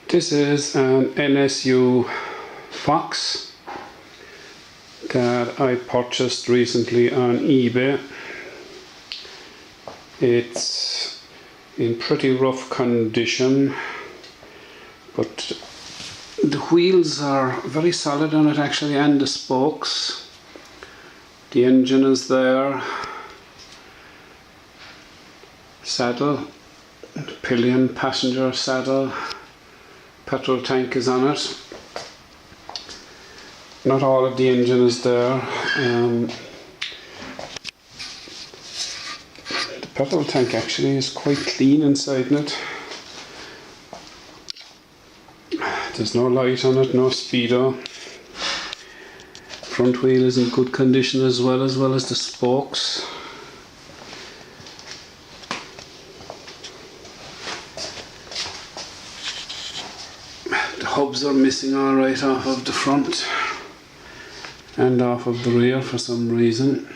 This is an NSU Fox that I purchased recently on eBay. It's in pretty rough condition, but the wheels are very solid on it actually, and the spokes. The engine is there, saddle, pillion, passenger saddle, petrol tank is on it. Not all of the engine is there. The petrol tank actually is quite clean inside it. There's no light on it, no speedo. Front wheel is in good condition as well as the spokes. The hubs are missing alright off of the front and off of the rear for some reason.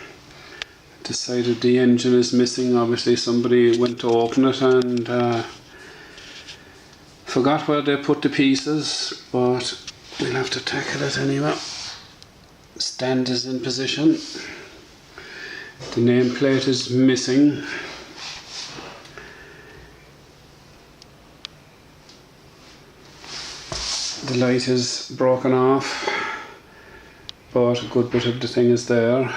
Decided the engine is missing. Obviously somebody went to open it and forgot where they put the pieces, but we'll have to tackle it anyway. Stand is in position. The nameplate is missing. The light is broken off, but a good bit of the thing is there.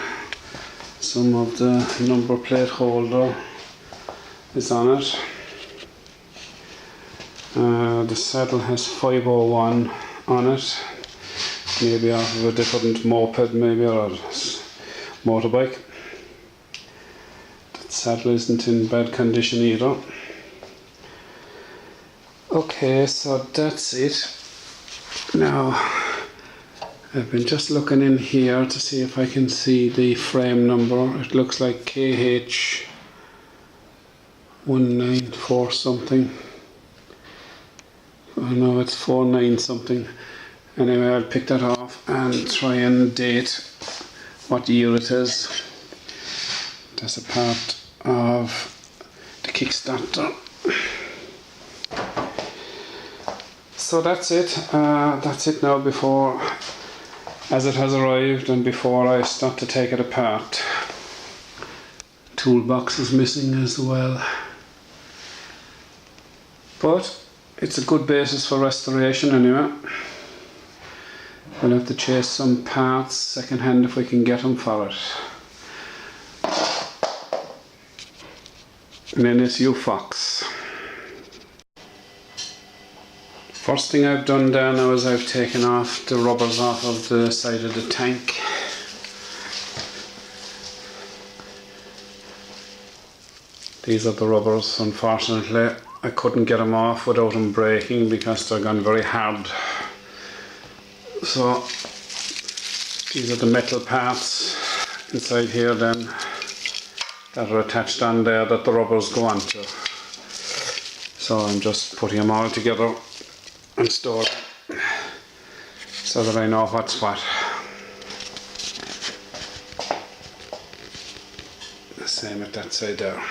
Some of the number plate holder is on it. The saddle has 501 on it, maybe off of a different moped maybe, or motorbike. The saddle isn't in bad condition either. Okay, so that's it. Now I've been just looking in here to see if I can see the frame number. It looks like KH194 something. I know it's 49 something. Anyway, I'll pick that off and try and date what year it is. That's a part of the Kickstarter. So that's it. That's it now, before, as it has arrived and before I start to take it apart. Toolbox is missing as well. But it's a good basis for restoration anyway. We'll have to chase some parts second hand if we can get them for it. An NSU Fox. First thing I've done there now is I've taken off the rubbers off of the side of the tank. These are the rubbers. Unfortunately I couldn't get them off without them breaking because they're gone very hard. So these are the metal parts inside here then that are attached on there that the rubbers go onto. So I'm just putting them all together and store them so that I know what's what. The same at that side there.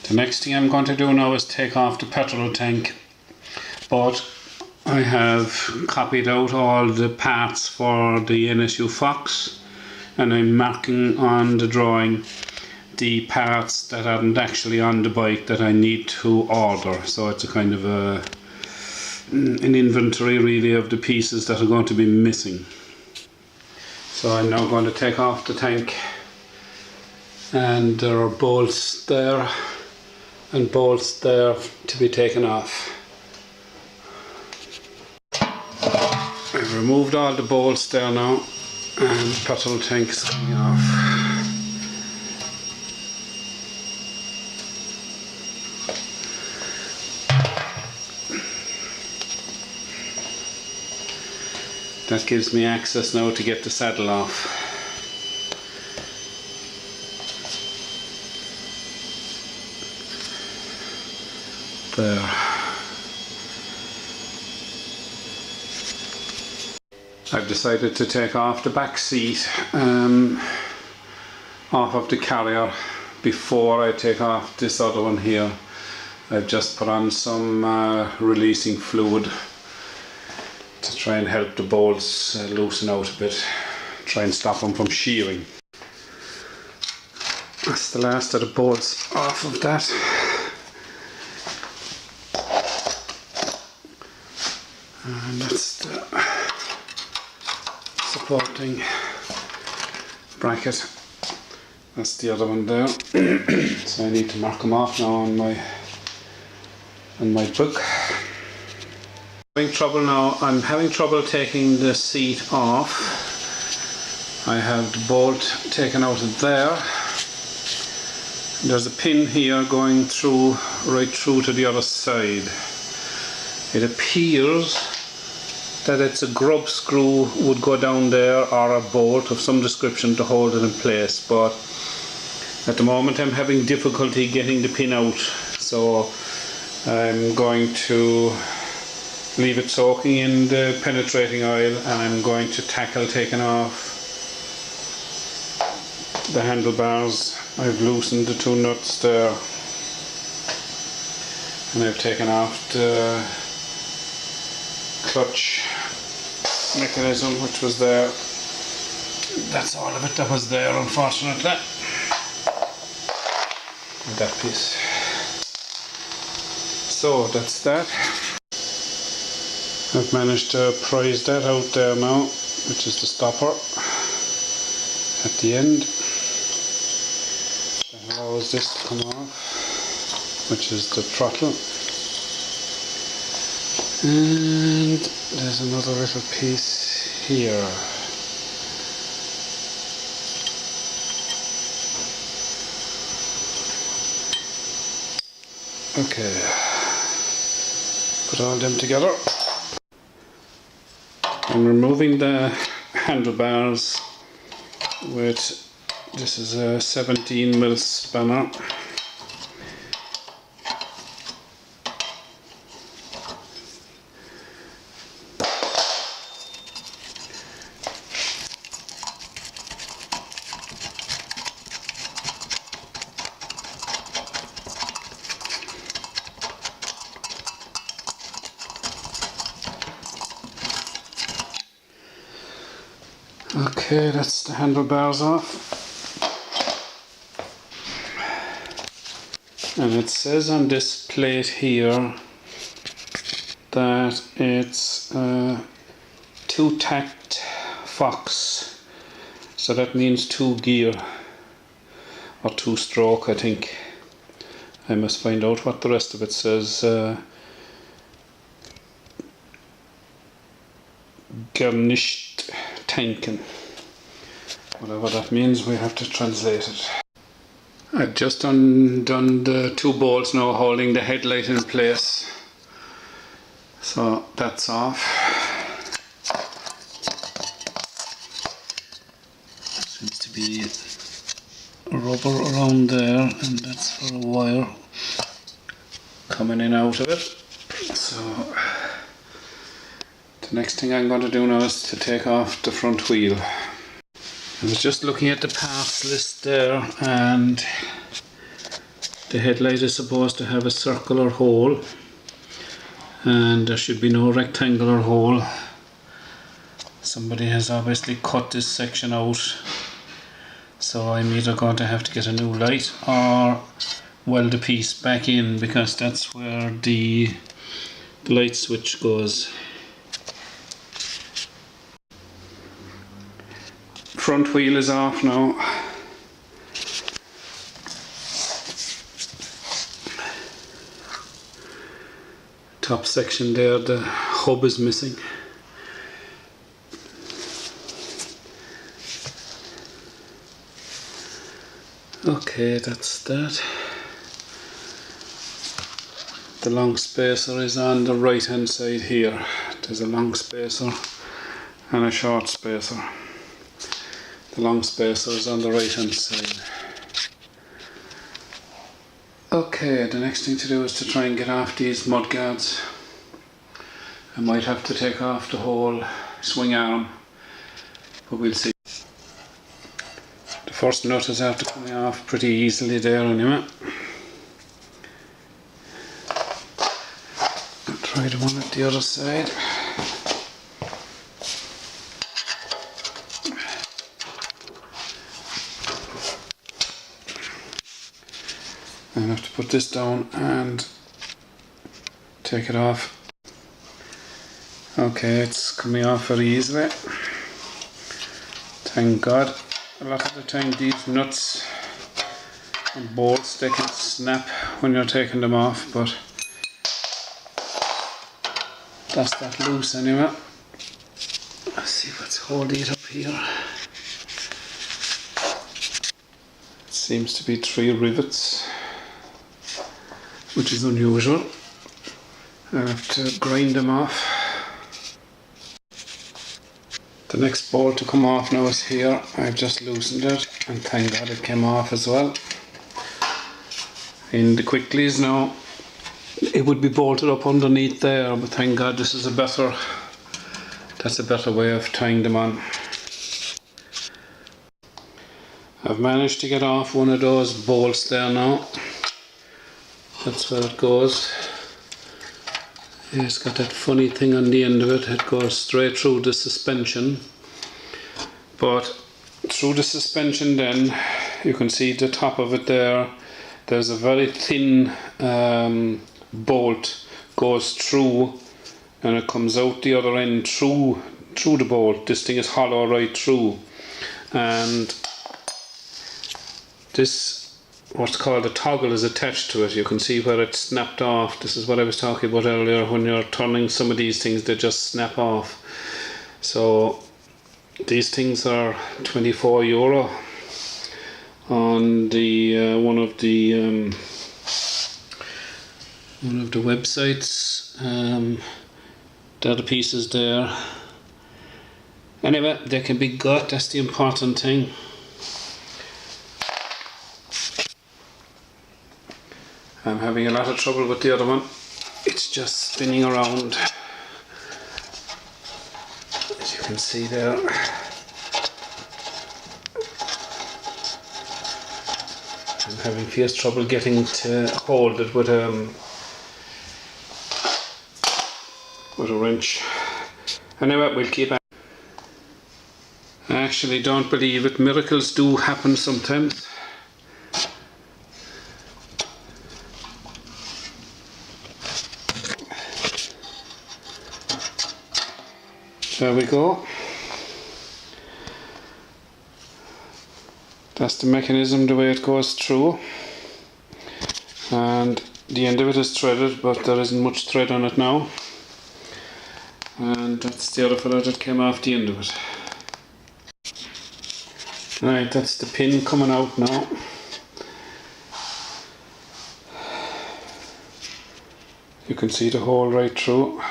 The next thing I'm going to do now is take off the petrol tank, but I have copied out all the parts for the NSU Fox and I'm marking on the drawing the parts that aren't actually on the bike that I need to order. So it's a kind of an inventory really of the pieces that are going to be missing. So I'm now going to take off the tank, and there are bolts there and bolts there to be taken off. I've removed all the bolts there now and the petrol tank is coming off. That gives me access now to get the saddle off. There. I've decided to take off the back seat off of the carrier before I take off this other one here. I've just put on some releasing fluid to try and help the bolts loosen out a bit, try and stop them from shearing. That's the last of the bolts off of that. And that's the supporting bracket. That's the other one there. So I need to mark them off now on my book. I'm having trouble taking the seat off. I have the bolt taken out of there. There's a pin here going through, right through to the other side. It appears that it's a grub screw would go down there, or a bolt of some description to hold it in place, but at the moment I'm having difficulty getting the pin out, so I'm going to leave it soaking in the penetrating oil, and I'm going to tackle taking off the handlebars. I've loosened the two nuts there, and I've taken off the clutch mechanism which was there. That's all of it that was there, unfortunately. That piece. So that's that. I've managed to prise that out there now, which is the stopper at the end. That allows this to come off, which is the throttle. And there's another little piece here. Okay, put all them together. I'm removing the handlebars with, this is a 17mm spanner. Okay, that's the handlebars off. And it says on this plate here that it's two Takt Fox. So that means 2 gear or 2 stroke, I think. I must find out what the rest of it says. Garnished tanken. Whatever that means, we have to translate it. I've just undone the 2 bolts now holding the headlight in place. So that's off. Seems to be rubber around there, and that's for a wire coming in out of it. So the next thing I'm going to do now is to take off the front wheel. I was just looking at the parts list there, and the headlight is supposed to have a circular hole, and there should be no rectangular hole. Somebody has obviously cut this section out, so I'm either going to have to get a new light or weld the piece back in, because that's where the light switch goes. Front wheel is off now. Top section there, the hub is missing. Okay, that's that. The long spacer is on the right hand side here. There's a long spacer and a short spacer. The long spacer is on the right hand side. Okay, the next thing to do is to try and get off these mud guards. I might have to take off the whole swing arm, but we'll see. The first nut is after coming off pretty easily there anyway. try the one at the other side. I have to put this down and take it off. Okay, it's coming off very easily. Thank God. A lot of the time these nuts and bolts, they can snap when you're taking them off, but that's that loose anyway. Let's see what's holding it up here. It seems to be 3 rivets, which is unusual. I have to grind them off. The next bolt to come off now is here. I've just loosened it and thank God it came off as well. In the quicklies now, it would be bolted up underneath there, but thank God this is that's a better way of tying them on. I've managed to get off one of those bolts there now. That's where it goes. It's got that funny thing on the end of it. It goes straight through the suspension. But through the suspension then, you can see the top of it there. There's a very thin bolt goes through and it comes out the other end through the bolt. This thing is hollow right through. And this, what's called a toggle, is attached to it. You can see where it snapped off. This is what I was talking about earlier. When you're turning some of these things, they just snap off. So these things are €24 on the one of the websites. They're the pieces there. Anyway, they can be got. That's the important thing. I'm having a lot of trouble with the other one. It's just spinning around, as you can see there. I'm having fierce trouble getting to hold it with a wrench. Anyway, we'll keep at it. I actually don't believe it. Miracles do happen sometimes. There we go. That's the mechanism, the way it goes through. And the end of it is threaded, but there isn't much thread on it now. And that's the other fella that came off the end of it. Right, that's the pin coming out now. You can see the hole right through.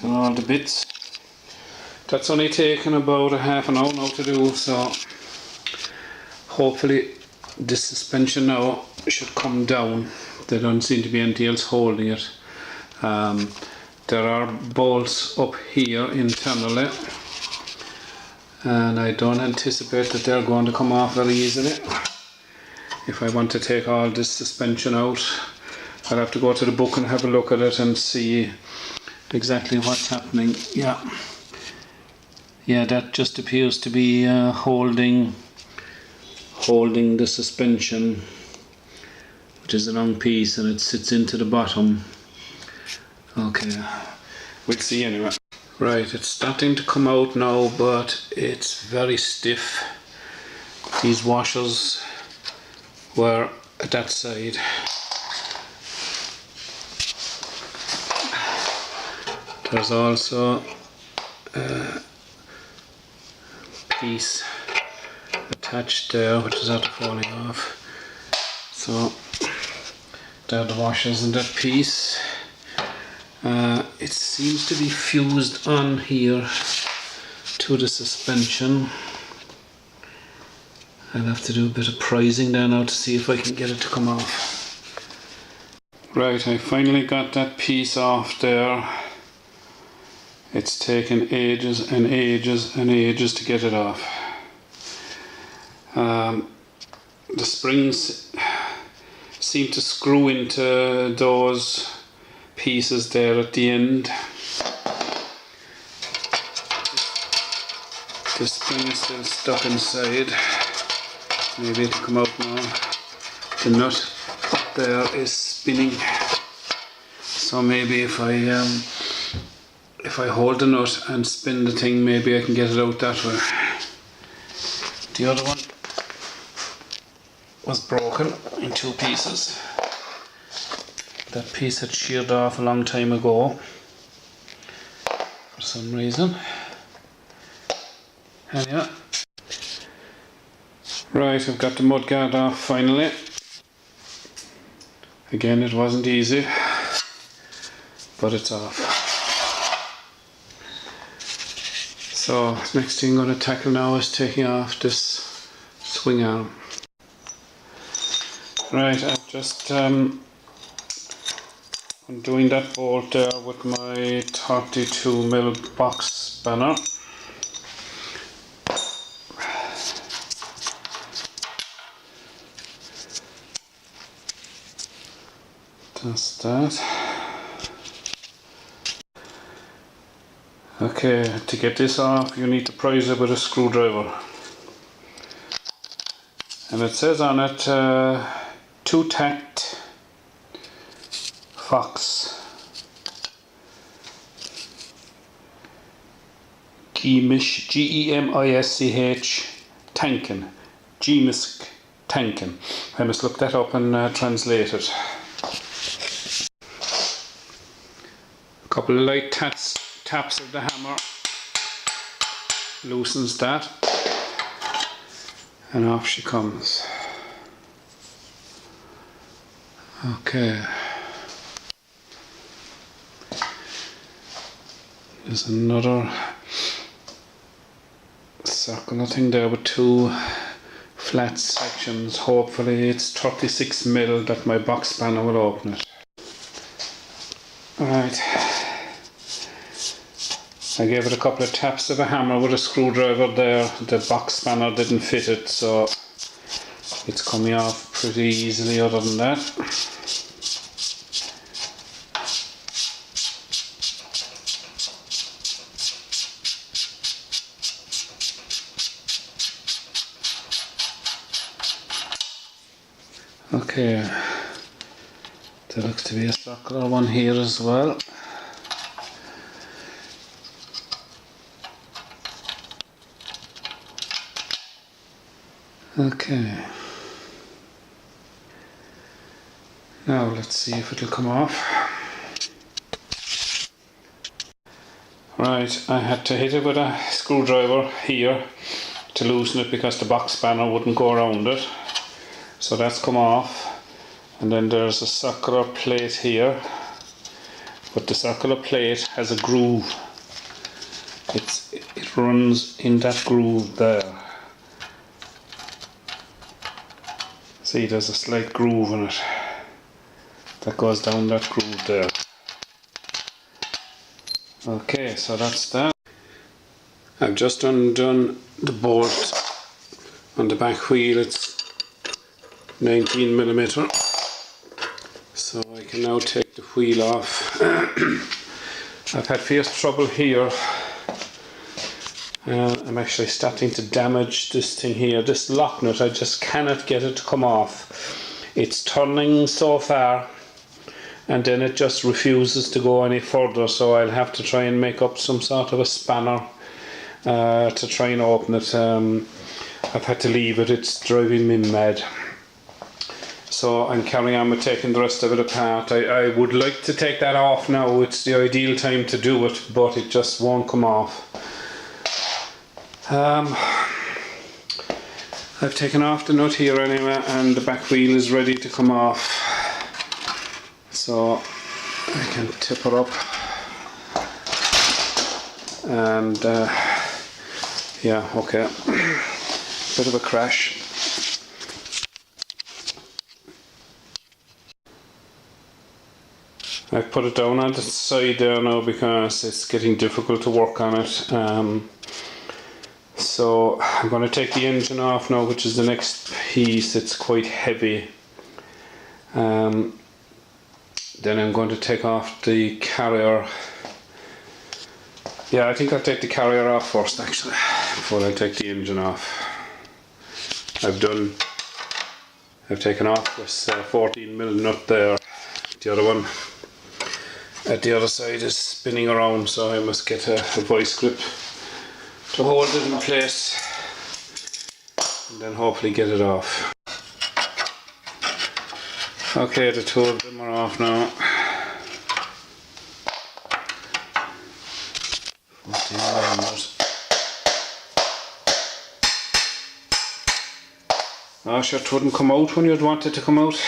And all the bits. That's only taken about a half an hour now to do, so hopefully this suspension now should come down. There don't seem to be anything else holding it. There are bolts up here internally, and I don't anticipate that they're going to come off very easily. If I want to take all this suspension out, I'll have to go to the book and have a look at it and see exactly what's happening. Yeah, that just appears to be holding the suspension, which is a long piece, and it sits into the bottom. Okay, we'll see anyway. Right, it's starting to come out now, but it's very stiff. These washers were at that side. There's also a piece attached there, which is after falling off. So there are the washers in that piece. It seems to be fused on here to the suspension. I'll have to do a bit of prising there now to see if I can get it to come off. Right, I finally got that piece off there. It's taken ages and ages and ages to get it off. The springs, seem to screw into those pieces there at the end. This spring is still stuck inside. Maybe it'll come out now. The nut up there is spinning. So maybe if I hold the nut and spin the thing, maybe I can get it out that way. The other one was broken in two pieces. That piece had sheared off a long time ago for some reason. And yeah. Right, I've got the mudguard off finally. Again, it wasn't easy, but it's off. So next thing I'm going to tackle now is taking off this swing arm. Right, I've just undoing that bolt there with my 32mm box spanner. That's that. Okay, to get this off you need to prise it with a screwdriver. And it says on it 2 Takt Fox Gemisch Tanken. Gemisch Tanken. I must look that up and translate it. A couple of light taps of the hammer loosens that, and off she comes. Okay. There's another circular thing there with 2 flat sections. Hopefully it's 36mm that my box spanner will open it. Alright. I gave it a couple of taps of a hammer with a screwdriver there. The box spanner didn't fit it, so it's coming off pretty easily other than that. Okay, there looks to be a circular one here as well. Okay, now let's see if it'll come off. Right, I had to hit it with a screwdriver here to loosen it because the box spanner wouldn't go around it. So that's come off, and then there's a circular plate here, but the circular plate has a groove. It runs in that groove there. See, there's a slight groove in it that goes down that groove there. Okay, so that's that. I've just undone the bolt on the back wheel. It's 19mm, so I can now take the wheel off. I've had fierce trouble here. I'm actually starting to damage this thing here, this lock nut. I just cannot get it to come off. It's turning so far and then it just refuses to go any further, so I'll have to try and make up some sort of a spanner to try and open it. I've had to leave it, it's driving me mad. So I'm carrying on with taking the rest of it apart. I would like to take that off now, it's the ideal time to do it, but it just won't come off. I've taken off the nut here anyway, and the back wheel is ready to come off. So I can tip it up. And yeah, okay. Bit of a crash. I've put it down on the side there now because it's getting difficult to work on it. So I'm going to take the engine off now, which is the next piece. It's quite heavy. Then I'm going to take off the carrier. Yeah, I think I'll take the carrier off first actually, before I take the engine off. I've taken off this 14mm nut there. The other one at the other side is spinning around, so I must get a vice grip to hold it in place and then hopefully get it off. Okay, the two of them are off now. 14mm. Oh, sure, it wouldn't come out when you'd want it to come out.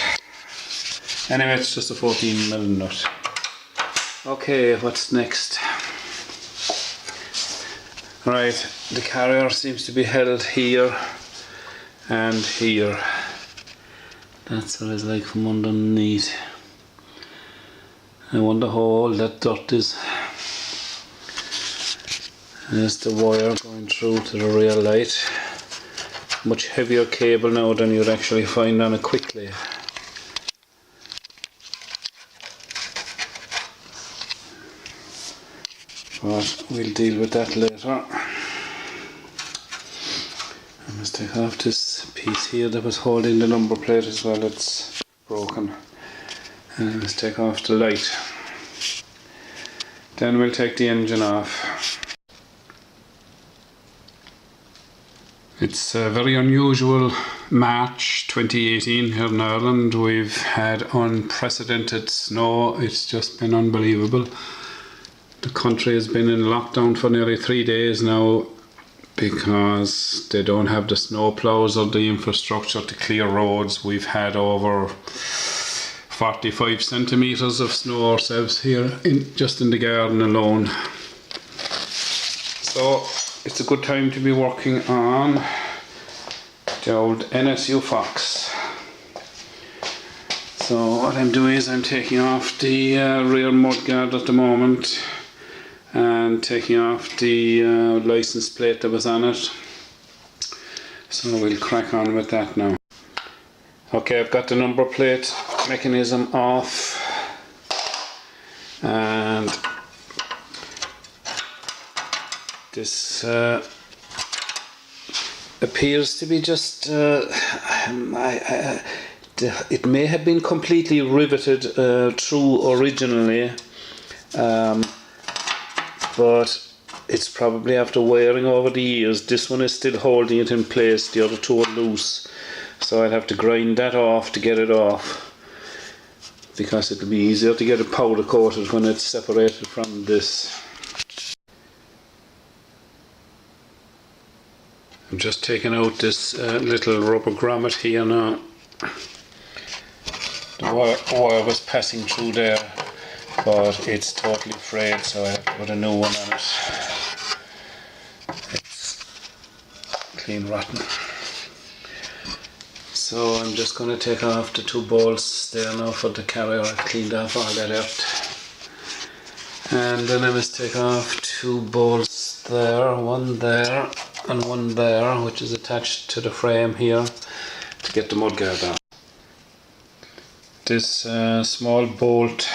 Anyway, it's just a 14mm nut. Okay, what's next? Right, the carrier seems to be held here and here. That's what it's like from underneath. I wonder how all that dirt is. There's the wire going through to the rear light. Much heavier cable now than you'd actually find on a quickly. But we'll deal with that later. I must take off this piece here that was holding the number plate as well. It's broken. And I must take off the light. Then we'll take the engine off. It's a very unusual March 2018 here in Ireland. We've had unprecedented snow. It's just been unbelievable. The country has been in lockdown for nearly 3 days now because they don't have the snow plows or the infrastructure to clear roads. We've had over 45 centimetres of snow ourselves here, just in the garden alone. So it's a good time to be working on the old NSU Fox. So what I'm doing is I'm taking off the rear mudguard at the moment and taking off the license plate that was on it. So we'll crack on with that now. Okay, I've got the number plate mechanism off and this appears to be just it may have been completely riveted through originally, but it's probably after wearing over the years. This one is still holding it in place, the other two are loose, so I'll have to grind that off to get it off, because it'll be easier to get it powder coated when it's separated from this. I'm just taking out this little rubber grommet here now. The wire was passing through there, but it's totally frayed, so I have to put a new one on it. It's clean rotten. So I'm just going to take off the two bolts there now for the carrier. I've cleaned off all that out. And then I must take off two bolts there, one there and one there, which is attached to the frame here to get the mudguard on. This small bolt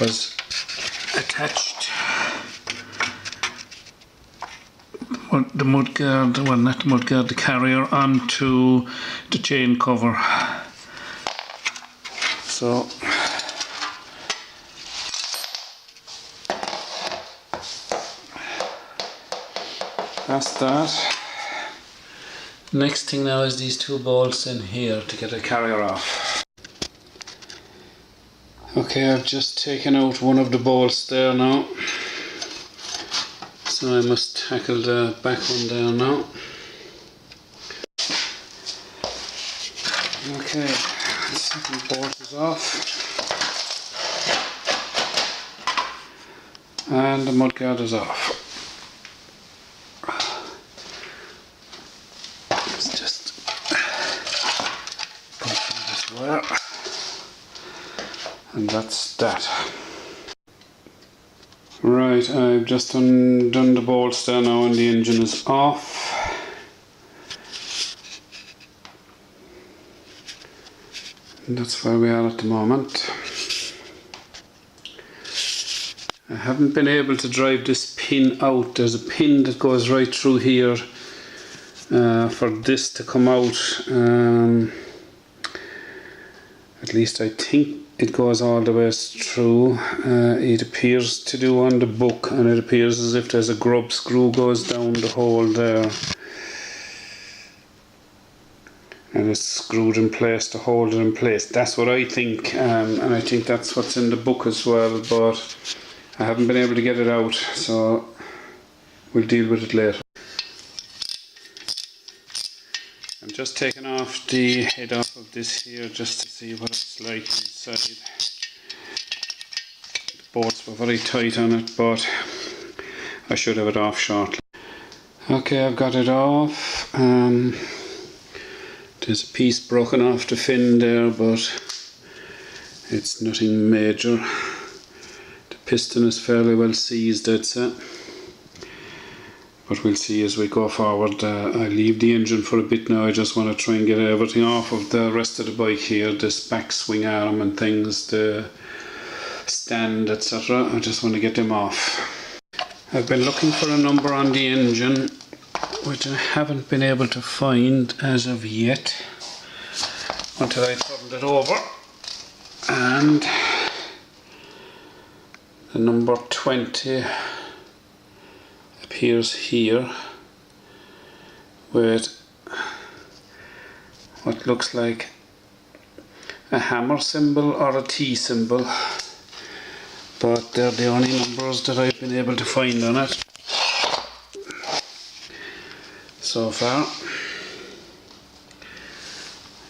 was attached, the mudguard, well not the mudguard, the carrier, onto the chain cover. So that's that. Next thing now is these two bolts in here to get the carrier off. Okay, I've just taken out one of the bolts there now, so I must tackle the back one there now. Okay, the second bolt is off, and the mudguard is off. Let's just push this wire. And that's that. Right, I've just undone the bolts there now and the engine is off. And that's where we are at the moment. I haven't been able to drive this pin out. There's a pin that goes right through here for this to come out. At least I think it goes all the way through. It appears to do on the book, and it appears as if there's a grub screw goes down the hole there. And it's screwed in place to hold it in place. That's what I think, and I think that's what's in the book as well, but I haven't been able to get it out, so we'll deal with it later. I'm just taking off the head off of this here just to see what it's like inside. The bolts were very tight on it, but I should have it off shortly. Okay, I've got it off. There's a piece broken off the fin there, but it's nothing major. The piston is fairly well seized, I'd say. But we'll see as we go forward. I leave the engine for a bit now. I just want to try and get everything off of the rest of the bike here. This back swing arm and things, the stand, etc. I just want to get them off. I've been looking for a number on the engine, which I haven't been able to find as of yet until I turned it over, and the number 20 appears here with what looks like a hammer symbol or a T symbol, but they're the only numbers that I've been able to find on it so far.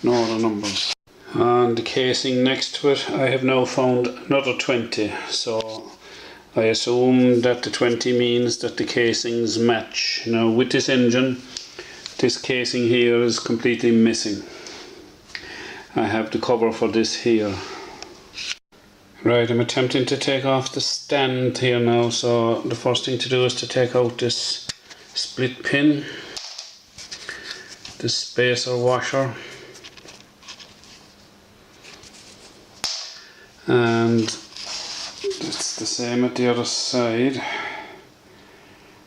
No other numbers. On the casing next to it, I have now found another 20, so I assume that the 20 means that the casings match. Now with this engine, this casing here is completely missing. I have the cover for this here. Right, I'm attempting to take off the stand here now, so the first thing to do is to take out this split pin, the spacer washer, and it's the same at the other side.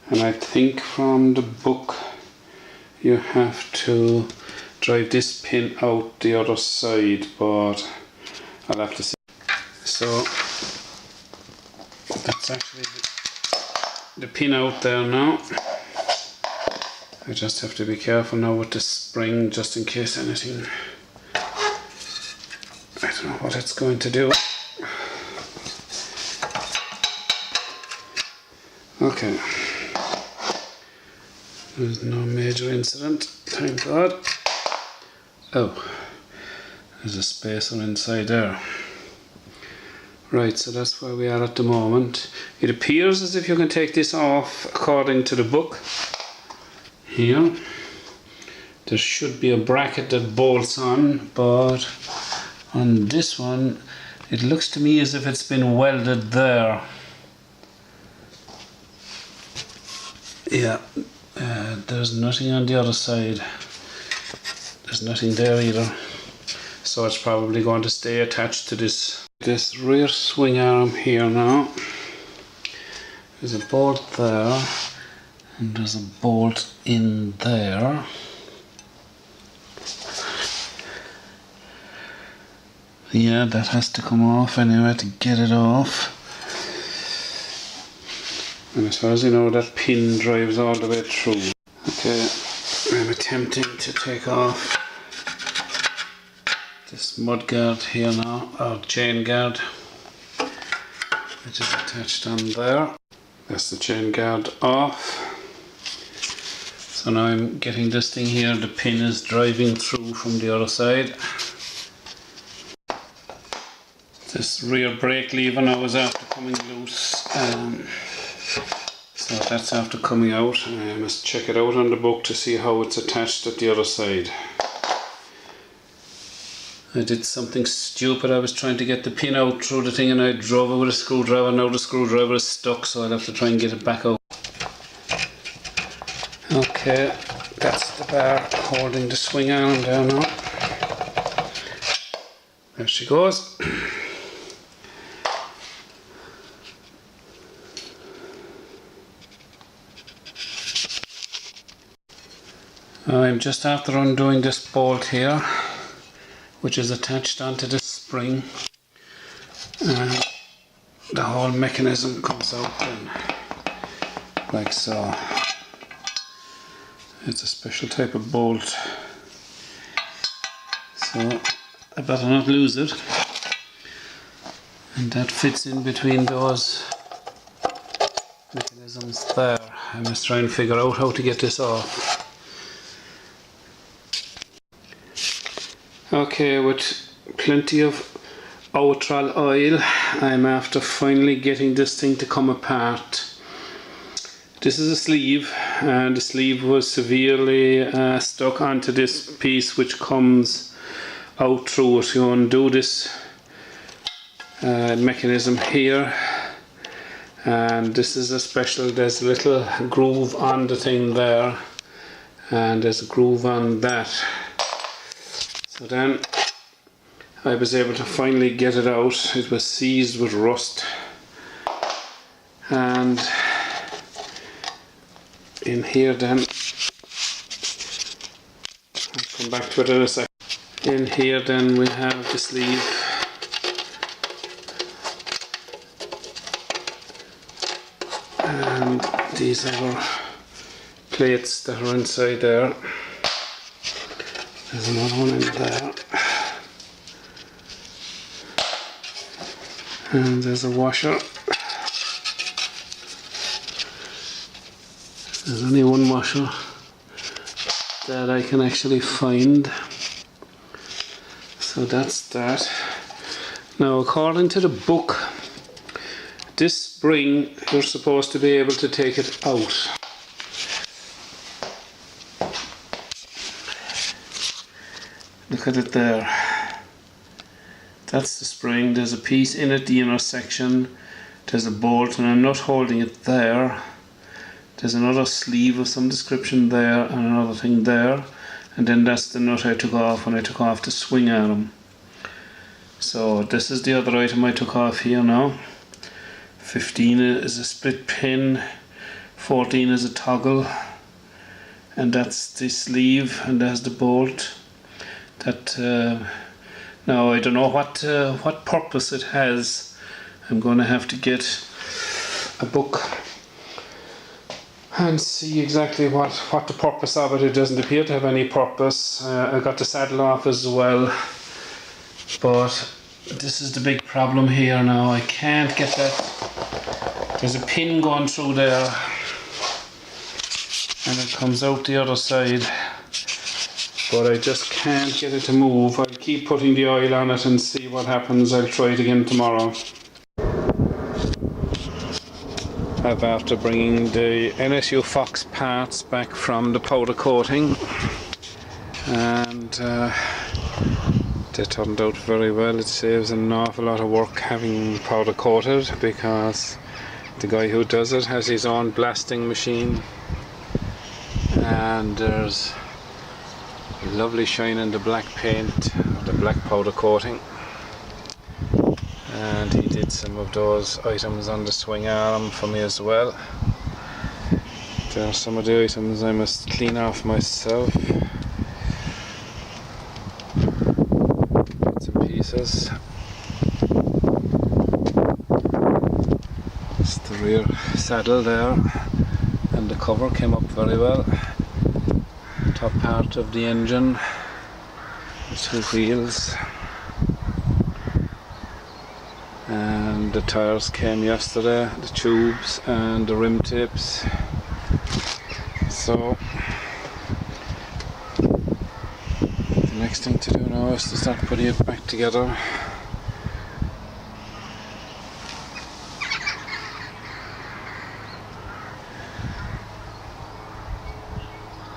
And I think from the book you have to drive this pin out the other side, but I'll have to see. So that's actually the pin out there now. I just have to be careful now with the spring, just in case anything, I don't know what it's going to do. Okay, there's no major incident, thank God. Oh, there's a spacer inside there. Right, so that's where we are at the moment. It appears as if you can take this off according to the book. Here, there should be a bracket that bolts on, but on this one, it looks to me as if it's been welded there. Yeah, there's nothing on the other side. There's nothing there either. So it's probably going to stay attached to this rear swing arm here now. There's a bolt there, and there's a bolt in there. Yeah, that has to come off anyway to get it off. And as far as you know, that pin drives all the way through. Okay, I'm attempting to take off this mud guard here now, or chain guard, which is attached on there. That's the chain guard off. So now I'm getting this thing here, the pin is driving through from the other side. This rear brake lever now is after coming loose. So that's after coming out. I must check it out on the book to see how it's attached at the other side. I did something stupid. I was trying to get the pin out through the thing and I drove it with a screwdriver. Now the screwdriver is stuck, so I'll have to try and get it back out. Okay, that's the bar holding the swing arm down now. There she goes. I'm just after undoing this bolt here, which is attached onto this spring, and the whole mechanism comes out then, like so. It's a special type of bolt, so I better not lose it, and that fits in between those mechanisms there. I must try and figure out how to get this off. Okay, with plenty of Petrol oil, I'm after finally getting this thing to come apart. This is a sleeve, and the sleeve was severely stuck onto this piece which comes out through it. You undo this mechanism here, and this is a special, there's a little groove on the thing there, and there's a groove on that. So then I was able to finally get it out. It was seized with rust, and in here then, I'll come back to it in a sec. In here then we have the sleeve, and these other plates that are inside there. There's another one in there, and there's a washer. There's only one washer that I can actually find, so that's that. Now, according to the book, this spring you're supposed to be able to take it out. Look at it there. That's the spring. There's a piece in it, the inner section. There's a bolt and a nut holding it there. There's another sleeve of some description there, and another thing there. And then that's the nut I took off when I took off the swing arm. So this is the other item I took off here now. 15 is a split pin, 14 is a toggle, and that's the sleeve, and there's the bolt. That now I don't know what purpose it has. I'm going to have to get a book and see exactly what the purpose of it. It doesn't appear to have any purpose. I got the saddle off as well, but this is the big problem here now. I can't get that. There's a pin going through there, and it comes out the other side, but I just can't get it to move. I'll keep putting the oil on it and see what happens. I'll try it again tomorrow. After bringing the NSU Fox parts back from the powder coating, and they turned out very well. It saves an awful lot of work having powder coated, because the guy who does it has his own blasting machine, and there's lovely shine in the black paint, the black powder coating, and he did some of those items on the swing arm for me as well. There are some of the items I must clean off myself. Bits and pieces. It's the rear saddle there, and the cover came up very well. Top part of the engine, the two wheels, and the tires came yesterday, the tubes and the rim tips. So the next thing to do now is to start putting it back together.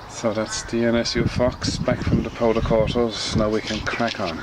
So that's the NSU Fox back from the powder coaters. Now we can crack on.